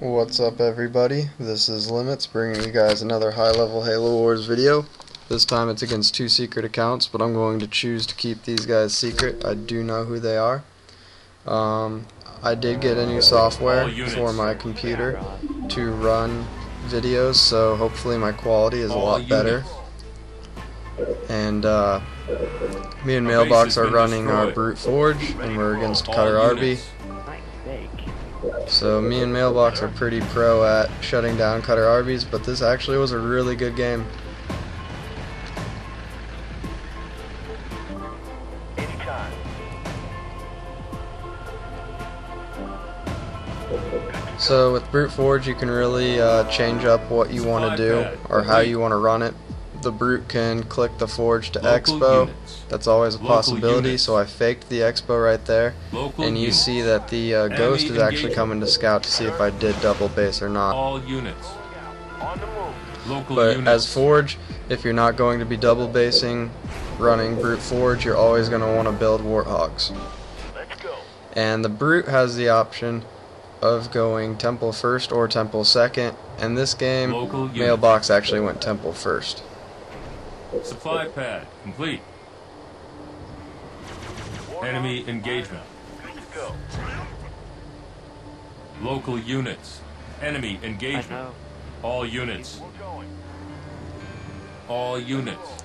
What's up, everybody? This is Limitz bringing you guys another high-level Halo Wars video. This time it's against two secret accounts, but I'm going to choose to keep these guys secret. I do know who they are. I did get a new software for my computer to run videos, so hopefully my quality is a lot better. And me and Mailbox are running our Brute Forge, and we're against Cutter RB. So me and Mailbox are pretty pro at shutting down Cutter RBs, but this actually was a really good game. So with Brute Forge you can really change up what you want to do or how you want to run it. The Brute can click the Forge to Expo. That's always a possibility, so I faked the Expo right there. And you see that the Ghost is actually coming to scout to see if I did double base or not. But as Forge, if you're not going to be double basing running Brute Forge, you're always going to want to build Warthogs. And the Brute has the option of going Temple first or Temple second, and this game Mailbox actually went Temple first. Supply pad complete. Enemy engagement. Local units. Enemy engagement. All units. All units.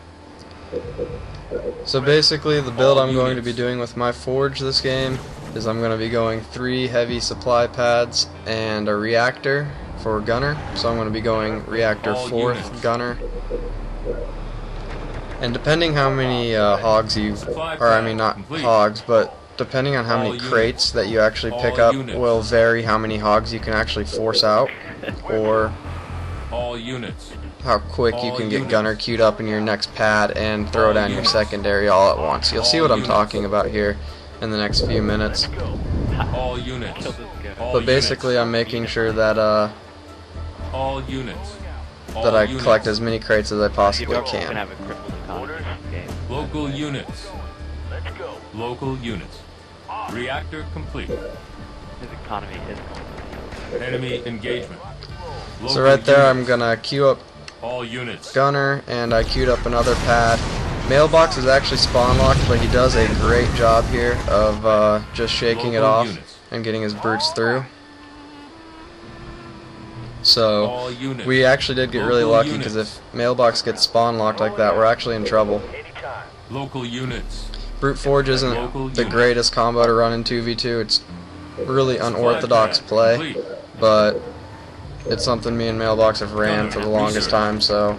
So basically the build I'm going to be doing with my Forge this game is I'm going to be going 3 heavy supply pads and a reactor for gunner. So I'm going to be going reactor 4th gunner. And depending how many hogs you, or I mean not hogs, but depending on how many crates that you actually pick up will vary how many hogs you can actually force out, or how quick you can get gunner queued up in your next pad and throw down your secondary all at once. You'll see what I'm talking about here in the next few minutes. But basically I'm making sure that that I collect as many crates as I possibly can. Local units. Local units. Reactor complete. His economy is. Enemy engagement. So right there I'm gonna queue up all units. Gunner, and I queued up another pad. Mailbox is actually spawn locked, but he does a great job here of just shaking it off and getting his brutes through. So we actually did get really lucky, because if Mailbox gets spawn locked like that, we're actually in trouble. Local units. Brute Forge isn't the greatest combo to run in 2v2. It's really unorthodox play, but it's something me and Mailbox have ran for the longest time. So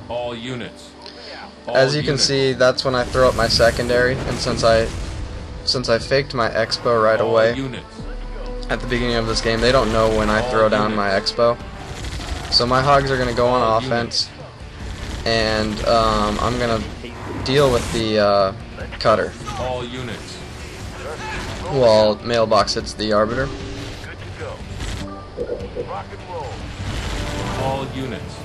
all units. As you can see, that's when I throw up my secondary, and since I faked my Expo right away at the beginning of this game, they don't know when I throw down my Expo. So my hogs are going to go on offense, and I'm going to deal with the cutter while Mailbox hits the Arbiter. All units.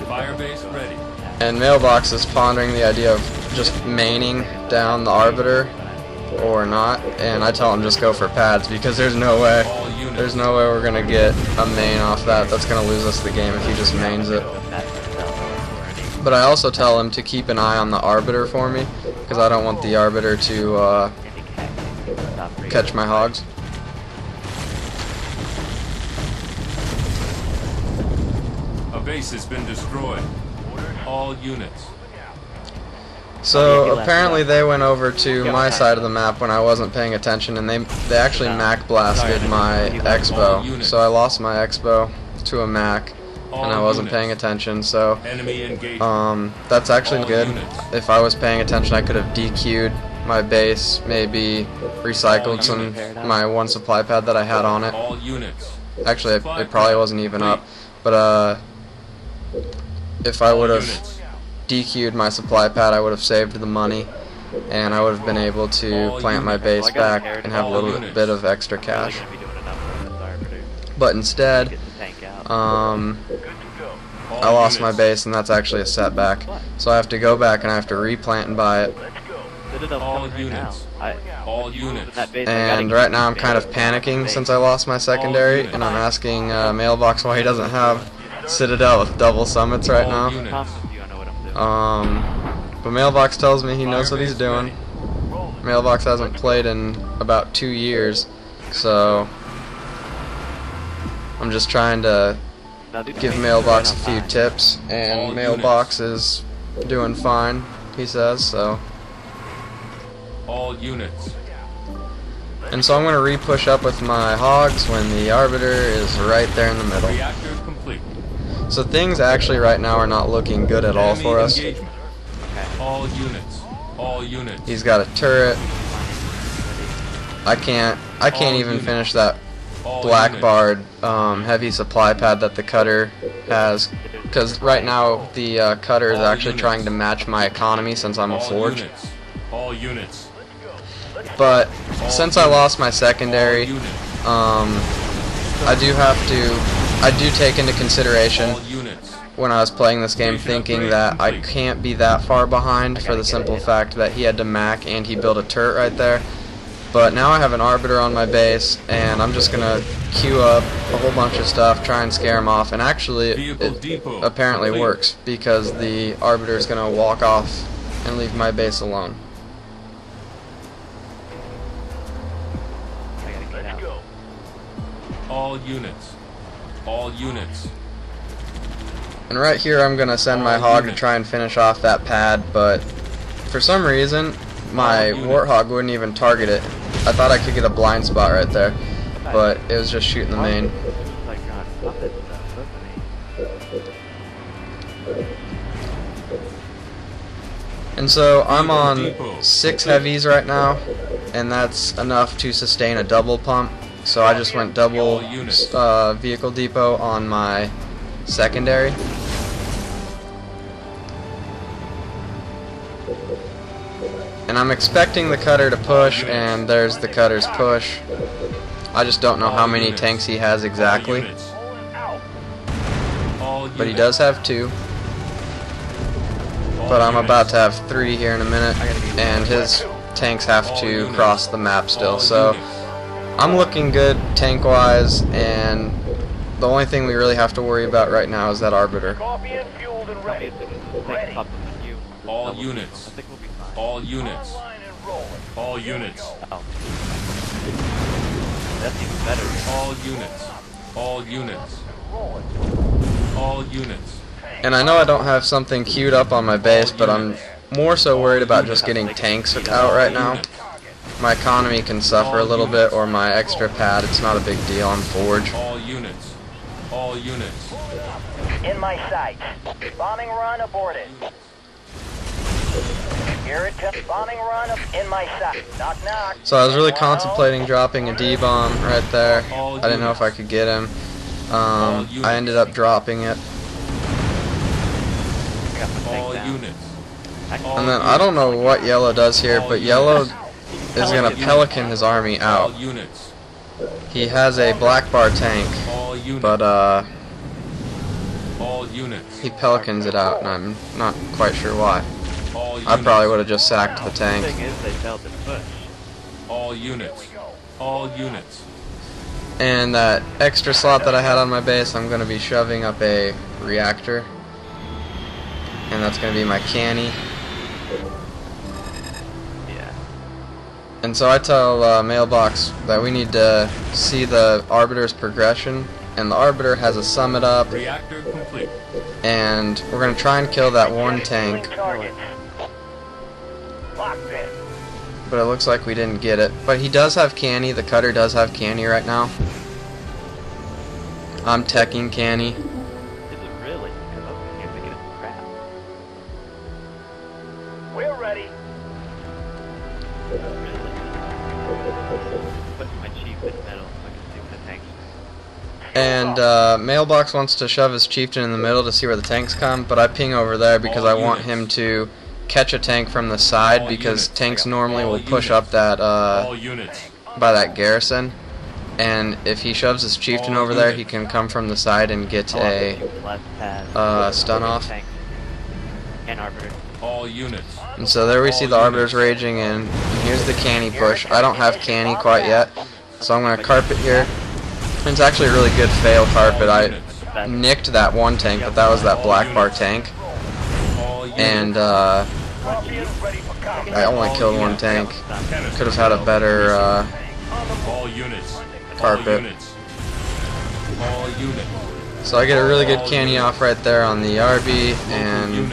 Firebase ready. And Mailbox is pondering the idea of just maining down the Arbiter or not, and I tell him just go for pads, because there's no way we're gonna get a main off that. That's gonna lose us the game if he just mains it. But I also tell him to keep an eye on the Arbiter for me, because I don't want the Arbiter to catch my hogs. A base has been destroyed. All units. So apparently they went over to my side of the map when I wasn't paying attention, and they actually Mac blasted my Expo. So I lost my Expo to a Mac, and I wasn't paying attention. So that's actually good. If I was paying attention, I could have DQ'd my base, maybe recycled my one supply pad that I had on it. Actually, it probably wasn't even up, but if I would have DQ'd my supply pad, I would have saved the money, and I would have been able to plant my base back and have a little bit of extra cash. But instead, I lost my base, and that's actually a setback. So I have to go back and I have to replant and buy it. All units. All units. And right now I'm kind of panicking since I lost my secondary, and I'm asking Mailbox why he doesn't have Citadel with double summits right now. But Mailbox tells me he knows what he's doing. Mailbox hasn't played in about 2 years, so I'm just trying to give Mailbox a few tips, and Mailbox is doing fine, he says, so. All units. And so I'm going to re-push up with my hogs when the Arbiter is right there in the middle. Reactor complete. So things actually right now are not looking good at all for us. All units. All units. He's got a turret. I can't even finish that black barred heavy supply pad that the cutter has, because right now the cutter is actually trying to match my economy since I'm a forge. All units. But since I lost my secondary, I do take into consideration when I was playing this game thinking that I can't be that far behind for the simple fact that he had to mac and he built a turret right there. But now I have an Arbiter on my base, and I'm just gonna queue up a whole bunch of stuff, try and scare him off, and actually it apparently works, because the Arbiter is gonna walk off and leave my base alone. All units. All units. And right here I'm gonna send my hog to try and finish off that pad, but for some reason my Warthog wouldn't even target it. I thought I could get a blind spot right there, but it was just shooting the main. And so I'm on 6 heavies right now, and that's enough to sustain a double pump. So I just went double vehicle depot on my secondary. And I'm expecting the cutter to push, and there's the cutter's push. I just don't know how many tanks he has exactly. But he does have 2. But I'm about to have 3 here in a minute, and his tanks have to cross the map still. So I'm looking good tank-wise, and the only thing we really have to worry about right now is that Arbiter. All units. All units. All units. That's even better. All units. All units. All units. And I know I don't have something queued up on my base, but I'm more so worried about just getting tanks out right now. My economy can suffer a little bit, or my extra pad, it's not a big deal, I'm forge. All units. All units. In my sight. Bombing run aborted. Here it comes. Bombing run in my sight. Knock knock. So I was really contemplating dropping a D-bomb right there. I didn't know if I could get him. I ended up dropping it. All units. And then I don't know what yellow does here, but yellow is going to pelican his army out. He has a black bar tank, but he pelicans it out, and I'm not quite sure why. I probably would have just sacked the tank. The thing is, they failed to push. All units. All units. And that extra slot that I had on my base, I'm going to be shoving up a reactor. And that's going to be my canny. Yeah. And so I tell Mailbox that we need to see the Arbiter's progression. And the Arbiter has a summit up. Reactor complete. And we're going to try and kill that one tank. But it looks like we didn't get it. But he does have canny. The cutter does have canny right now. I'm teching canny. Is it really? Because I was here thinking it's crap. We're ready. Really? Put my chief in the middle so I can see what the tanks do. And Mailbox wants to shove his chieftain in the middle to see where the tanks come, but I ping over there because I want him to catch a tank from the side, because tanks normally will push up that by that garrison, and if he shoves his chieftain over there, he can come from the side and get a stun off. And Arbiter. All units. And so there we see the Arbiters raging in. And here's the canny push. I don't have canny quite yet, so I'm going to carpet here. And it's actually a really good fail carpet. I nicked that one tank, but that was that black bar tank. And I only killed one tank. Could have had a better carpet. So I get a really good canny off right there on the RB, and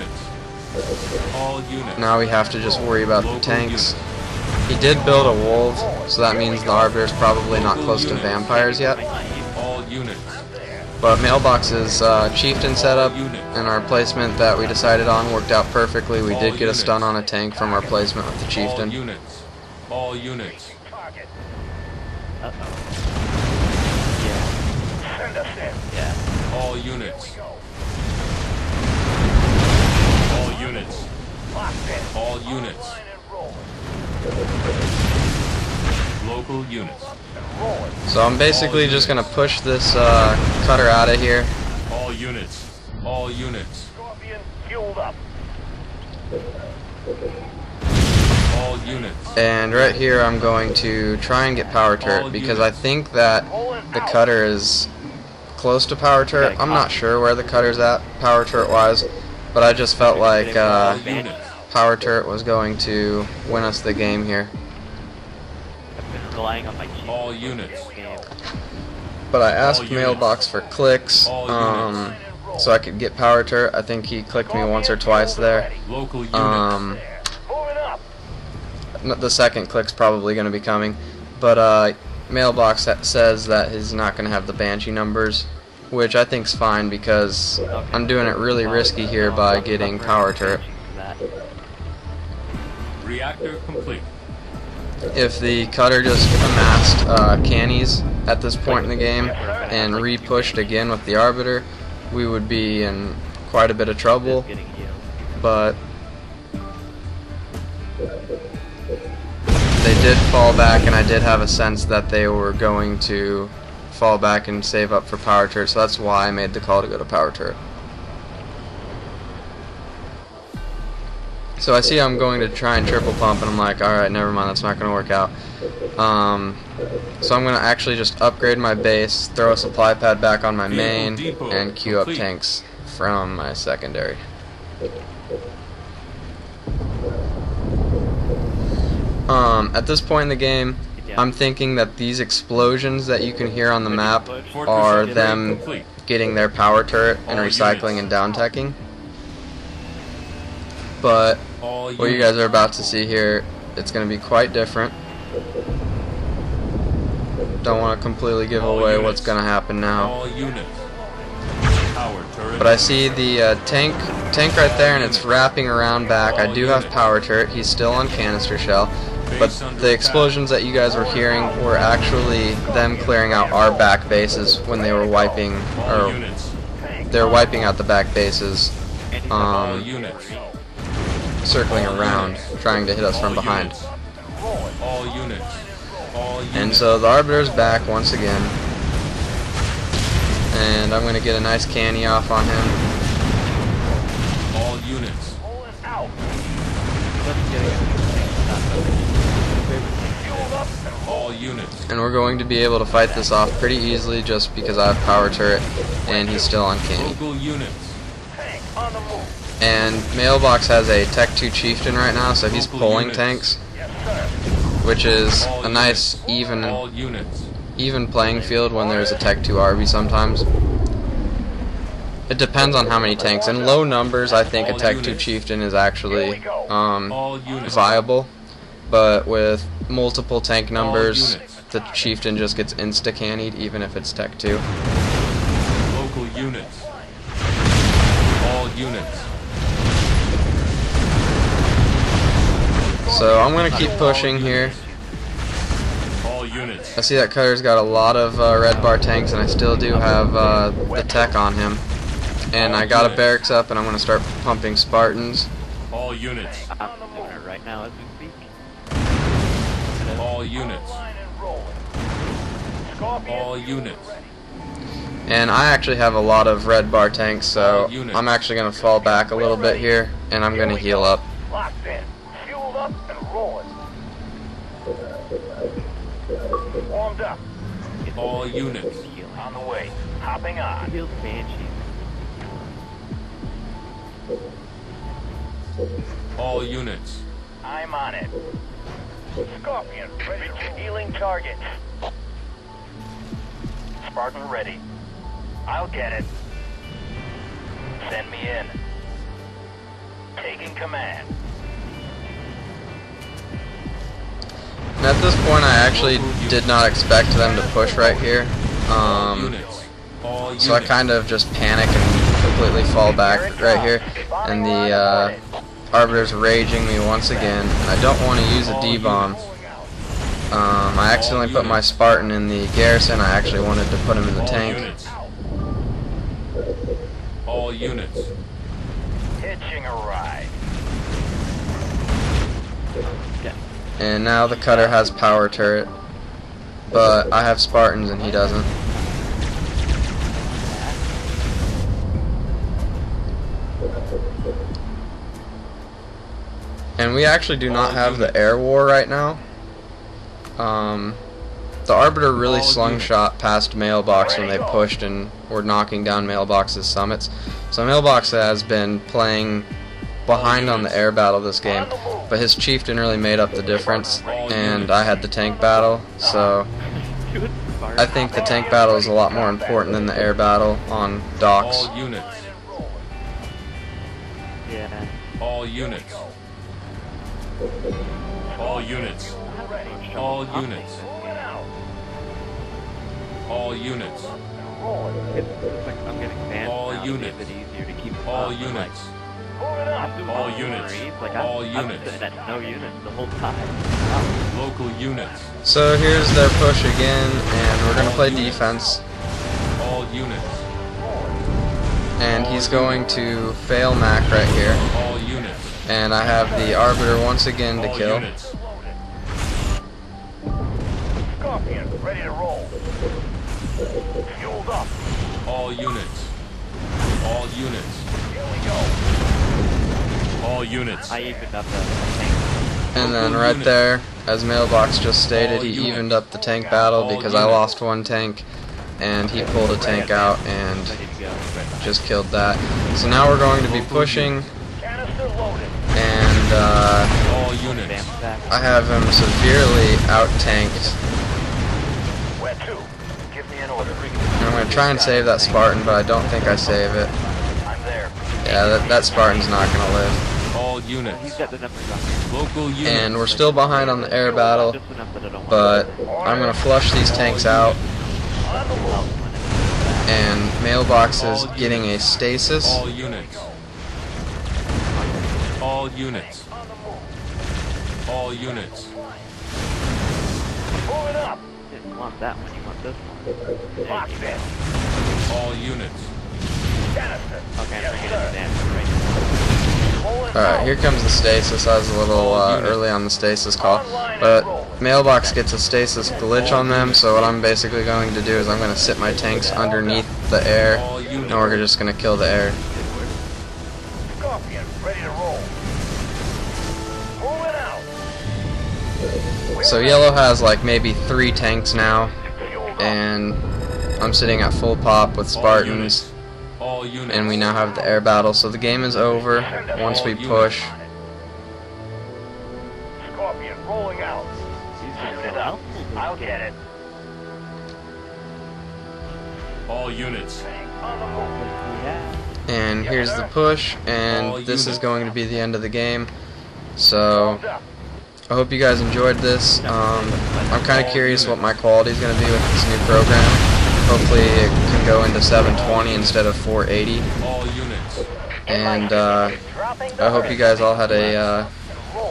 now we have to just worry about the tanks. He did build a wolf, so that means the Arbiter's probably not close to vampires yet. But Mailbox's chieftain setup and our placement that we decided on worked out perfectly. We did get a stun on a tank from our placement with the chieftain. All units. All units. All units. All units. Local units. So I'm basically just going to push this cutter out of here. All units. All units. All units. And right here I'm going to try and get power turret, because I think that the cutter is close to power turret. I'm not sure where the cutter's at power turret wise, but I just felt like power turret was going to win us the game here. All units. But I asked Mailbox for clicks so I could get power turret. I think he clicked me once or twice there. The second click's probably going to be coming, but Mailbox says that he's not going to have the Banshee numbers, which I think's fine because I'm doing it really risky here by getting power turret. Reactor complete. If the cutter just amassed cannies at this point in the game and re-pushed again with the Arbiter, we would be in quite a bit of trouble, but they did fall back, and I did have a sense that they were going to fall back and save up for power turret, so that's why I made the call to go to power turret. So I see I'm going to try and triple pump, and I'm like, alright, never mind, that's not going to work out. So I'm going to actually just upgrade my base, throw a supply pad back on my main, and queue up tanks from my secondary. At this point in the game, I'm thinking that these explosions that you can hear on the map are them getting their power turret and recycling and down-teching. But what you guys are about to see here, it's going to be quite different. Don't want to completely give away what's going to happen now. But I see the tank right there, and it's wrapping around back. I do have power turret. He's still on canister shell. But the explosions that you guys were hearing were actually them clearing out our back bases when they were wiping, or they're wiping out the back bases, circling around, trying to hit us from behind. And so the Arbiter's back once again, and I'm going to get a nice canny off on him. All units. All units. And we're going to be able to fight this off pretty easily just because I have power turret and he's still on canny. Local units. And Mailbox has a Tech 2 Chieftain right now, so he's pulling tanks, which is a nice even playing field when there's a Tech 2 RB sometimes. It depends on how many tanks. In low numbers, I think a Tech 2 Chieftain is actually viable, but with multiple tank numbers, the Chieftain just gets insta-cannied even if it's Tech 2. Local units. All units. So I'm going to keep pushing here. All units. I see that cutter's got a lot of red bar tanks, and I still do have the tech on him. And I got a barracks up, and I'm going to start pumping Spartans. All units. Right now as we speak. All units. All units. And I actually have a lot of red bar tanks, so I'm actually going to fall back a little bit here, and I'm going to heal up. Warmed up. All units. On the way. Hopping on. Field Banshee. All units. I'm on it. Scorpion, ready to healing targets. Spartan ready. I'll get it. Send me in. Taking command. And at this point, I actually did not expect them to push right here. Units. All units. So I kind of just panic and completely fall back right here. And the Arbiter's raging me once again. And I don't want to use a D-bomb. I accidentally put my Spartan in the garrison. I actually wanted to put him in the tank. Units. All units. Hitching a ride. And now the cutter has power turret. But I have Spartans and he doesn't. And we actually do not have the air war right now. The Arbiter really slungshot past Mailbox when they pushed and were knocking down Mailbox's summits. So Mailbox has been playing behind on the air battle this game, but his chieftain really made up the difference, and I had the tank battle, so I think the tank battle is a lot more important than the air battle on docks. All units. Yeah. All units. All units. All units. All units. It's like I'm getting banned All now. units. It's a bit easier to keep All up, units. Like, All units. like All I'm units. sitting at no units the whole time. Local units. So here's their push again, and we're going to play defense. All units. And he's going to fail Mac right here. All units. And I have the Arbiter once again to All kill. units. Scorpion, ready to roll. Fueled up. All units. All units. Here we go. All units. I evened up the tank. And then right there, as Mailbox just stated, he evened up the tank battle because I lost one tank and he pulled a tank out and Ready to go. just killed that. So now we're going to be pushing, Canister loaded. and All units. Bam back. I have him severely out-tanked. Where to? Give me an order. And I'm going to try and save that Spartan, but I don't think I save it. I'm there. Yeah, that Spartan's not going to live. All He's units. got the numbers on. Local units. And we're still behind on the air battle, Just enough that I don't but I'm going to flush these tanks out. On the move. And Mailbox is getting a stasis. All units. All units. On the move. All units. Moving up. You didn't want that one, you want this one. Locked in. All units. Canister. Okay, I'm Yes, bringing sir. it down right Pulling Alright, out. here comes the stasis. I was a little early on the stasis call. But Mailbox gets a stasis glitch on them, so what I'm basically going to do is I'm going to sit my tanks underneath the air, All and units. we're just going to kill the air. Scorpion, ready to roll. Moving out. So Yellow has like maybe 3 tanks now, Fueled up. and I'm sitting at full pop with All Spartans, units. All units. and we now have the air battle, so the game is over once we push. Scorpion, rolling out. Unit up. I'll get it. All units. On the move. Yeah. And here's the push, and this is going to be the end of the game. So Warmed up. I hope you guys enjoyed this. I'm kind of curious what my quality is going to be with this new program. Hopefully it can go into 720 instead of 480. All units. And I hope you guys all had a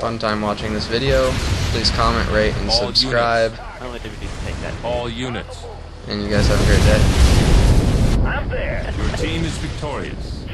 fun time watching this video. Please comment, rate, and All subscribe. Not only did we need to take that. All units. And you guys have a great day. I'm there. Your team is victorious.